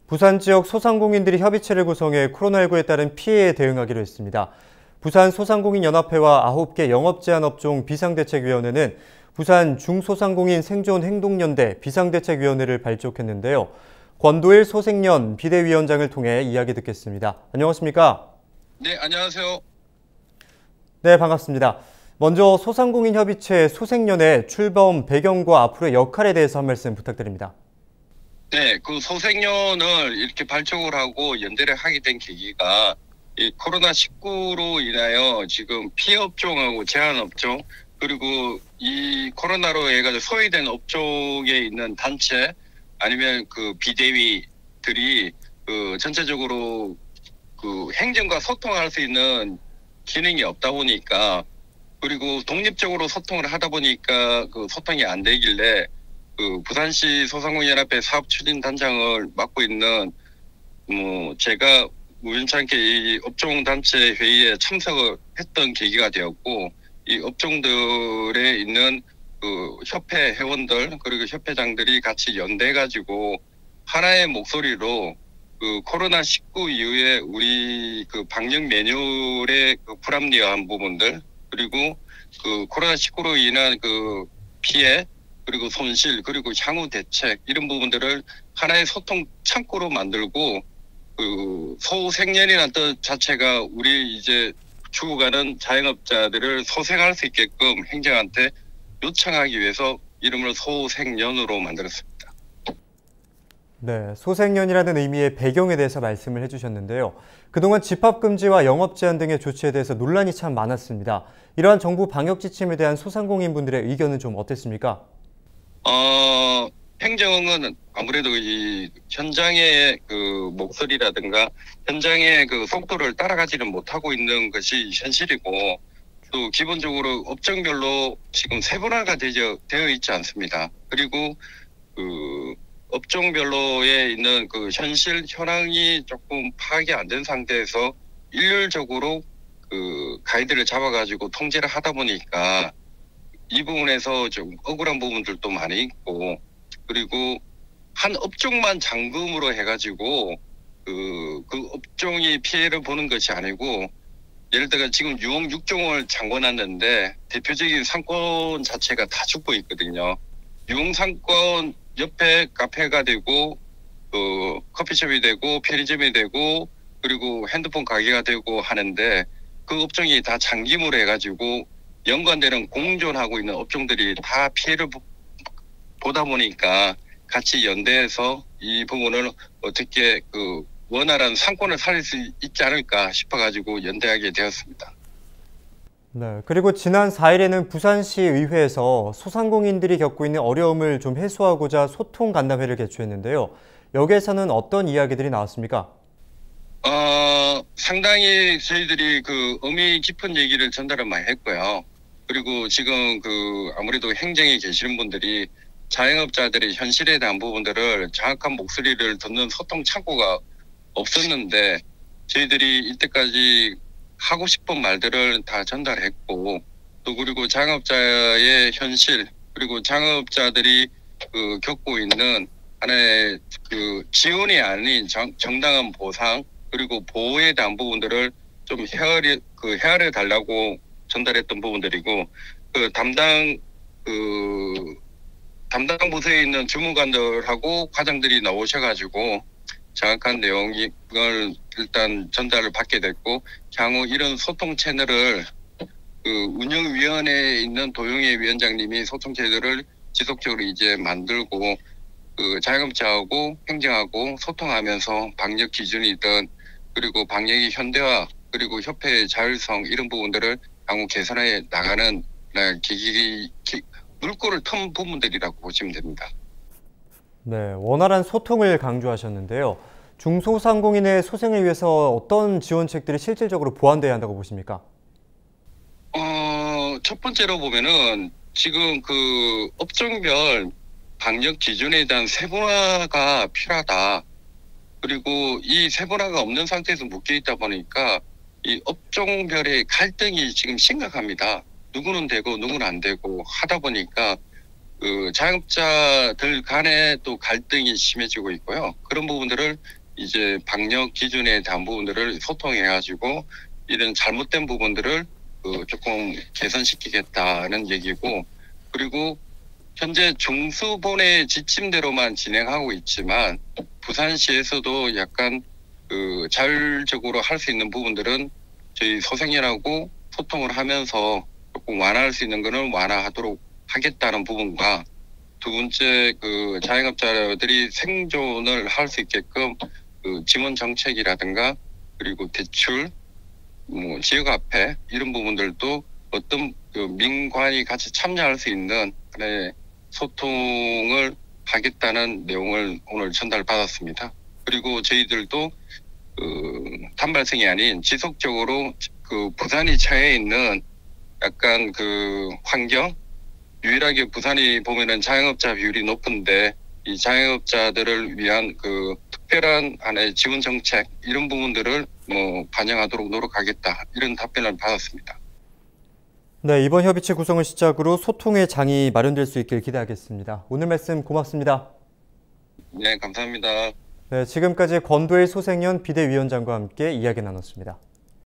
부산 지역 소상공인들이 협의체를 구성해 코로나19에 따른 피해에 대응하기로 했습니다. 부산 소상공인연합회와 9개 영업제한 업종 비상대책위원회는 부산 중소상공인 생존 행동연대 비상대책위원회를 발족했는데요. 권도일 소생연 비대위원장을 통해 이야기 듣겠습니다. 안녕하십니까? 네, 안녕하세요. 네, 반갑습니다. 먼저 소상공인협의체 소생연의 출범 배경과 앞으로의 역할에 대해서 한 말씀 부탁드립니다. 네, 그 소생연을 이렇게 발족을 하고 연대를 하게 된 계기가 이 코로나19로 인하여 지금 피해 업종하고 제한 업종 그리고 이 코로나로 해가지고 소외된 업종에 있는 단체 아니면 그 비대위들이 그 전체적으로 그 행정과 소통할 수 있는 기능이 없다 보니까 그리고 독립적으로 소통을 하다 보니까 그 소통이 안 되길래 그 부산시 소상공인연합회 사업추진단장을 맡고 있는 제가 우연찮게 이 업종단체 회의에 참석을 했던 계기가 되었고 이 업종들에 있는 그 협회 회원들 그리고 협회장들이 같이 연대해가지고 하나의 목소리로 그 코로나19 이후에 우리 그 방역 매뉴얼의 그 불합리한 부분들 그리고 그 코로나19로 인한 그 피해 그리고 손실 그리고 향후 대책 이런 부분들을 하나의 소통 창구로 만들고 그 소생연이라는 뜻 자체가 우리 이제 죽어가는 자영업자들을 소생할 수 있게끔 행정한테 요청하기 위해서 이름을 소생연으로 만들었습니다. 네, 소생연이라는 의미의 배경에 대해서 말씀을 해주셨는데요. 그동안 집합금지와 영업 제한 등의 조치에 대해서 논란이 참 많았습니다. 이러한 정부 방역 지침에 대한 소상공인분들의 의견은 좀 어땠습니까? 행정은 아무래도 이 현장의 그 목소리라든가 현장의 그 속도를 따라가지는 못하고 있는 것이 현실이고 또 기본적으로 업종별로 지금 세분화가 되어 있지 않습니다. 그리고 그 업종별로에 있는 그 현실 현황이 조금 파악이 안 된 상태에서 일률적으로 그 가이드를 잡아가지고 통제를 하다 보니까 이 부분에서 좀 억울한 부분들도 많이 있고 그리고 한 업종만 잠금으로 해가지고 그 업종이 피해를 보는 것이 아니고 예를 들어 지금 유흥 6종을 잠궈놨는데 대표적인 상권 자체가 다 죽고 있거든요. 유흥 상권 옆에 카페가 되고 커피숍이 되고 편의점이 되고 그리고 핸드폰 가게가 되고 하는데 그 업종이 다 잠김으로 해가지고 연관되는 공존하고 있는 업종들이 다 피해를 보다 보니까 같이 연대해서 이 부분을 어떻게 그 원활한 상권을 살릴 수 있지 않을까 싶어가지고 연대하게 되었습니다. 네, 그리고 지난 4일에는 부산시 의회에서 소상공인들이 겪고 있는 어려움을 좀 해소하고자 소통 간담회를 개최했는데요. 여기에서는 어떤 이야기들이 나왔습니까? 상당히 저희들이 그 의미 깊은 얘기를 전달을 많이 했고요. 그리고 지금 그 아무래도 행정에 계시는 분들이 자영업자들의 현실에 대한 부분들을 정확한 목소리를 듣는 소통 창구가 없었는데 저희들이 이때까지 하고 싶은 말들을 다 전달했고 또 그리고 자영업자의 현실 그리고 자영업자들이 그 겪고 있는 하나의 그 지원이 아닌 정당한 보상 그리고 보호에 대한 부분들을 좀 헤아려 달라고 전달했던 부분들이고 담당 부서에 있는 주무관들하고 과장들이 나오셔가지고 정확한 내용을 일단 전달을 받게 됐고 향후 이런 소통 채널을 그 운영위원회에 있는 도영애 위원장님이 소통 채널을 지속적으로 이제 만들고 그 자영업자하고 행정하고 소통하면서 방역 기준이든 그리고 방역의 현대화 그리고 협회의 자율성 이런 부분들을 향후 개선해 나가는 물꼬를 튼 부분들이라고 보시면 됩니다. 네, 원활한 소통을 강조하셨는데요. 중소상공인의 소생을 위해서 어떤 지원책들이 실질적으로 보완돼야 한다고 보십니까? 첫 번째로 보면은 지금 그 업종별 방역 기준에 대한 세분화가 필요하다. 그리고 이 세분화가 없는 상태에서 묶여 있다 보니까 이 업종별의 갈등이 지금 심각합니다. 누구는 되고 누구는 안 되고 하다 보니까 그 자영업자들 간에 또 갈등이 심해지고 있고요. 그런 부분들을 이제 방역 기준에 대한 부분들을 소통해가지고 이런 잘못된 부분들을 조금 개선시키겠다는 얘기고, 그리고 현재 중수본의 지침대로만 진행하고 있지만 부산시에서도 약간 자율적으로 할 수 있는 부분들은 저희 소생연하고 소통을 하면서 조금 완화할 수 있는 거는 완화하도록 하겠다는 부분과, 두 번째 자영업자들이 생존을 할 수 있게끔 지원 정책이라든가 그리고 대출, 지역화폐 이런 부분들도 어떤 민관이 같이 참여할 수 있는 소통을 하겠다는 내용을 오늘 전달받았습니다. 그리고 저희들도 단발성이 아닌 지속적으로 부산이 처해 있는 약간 환경, 유일하게 부산이 보면은 자영업자 비율이 높은데 이 자영업자들을 위한 특별한 지원 정책 이런 부분들을 반영하도록 노력하겠다, 이런 답변을 받았습니다. 네, 이번 협의체 구성을 시작으로 소통의 장이 마련될 수 있길 기대하겠습니다. 오늘 말씀 고맙습니다. 네, 감사합니다. 네, 지금까지 권도일 소생연 비대위원장과 함께 이야기 나눴습니다.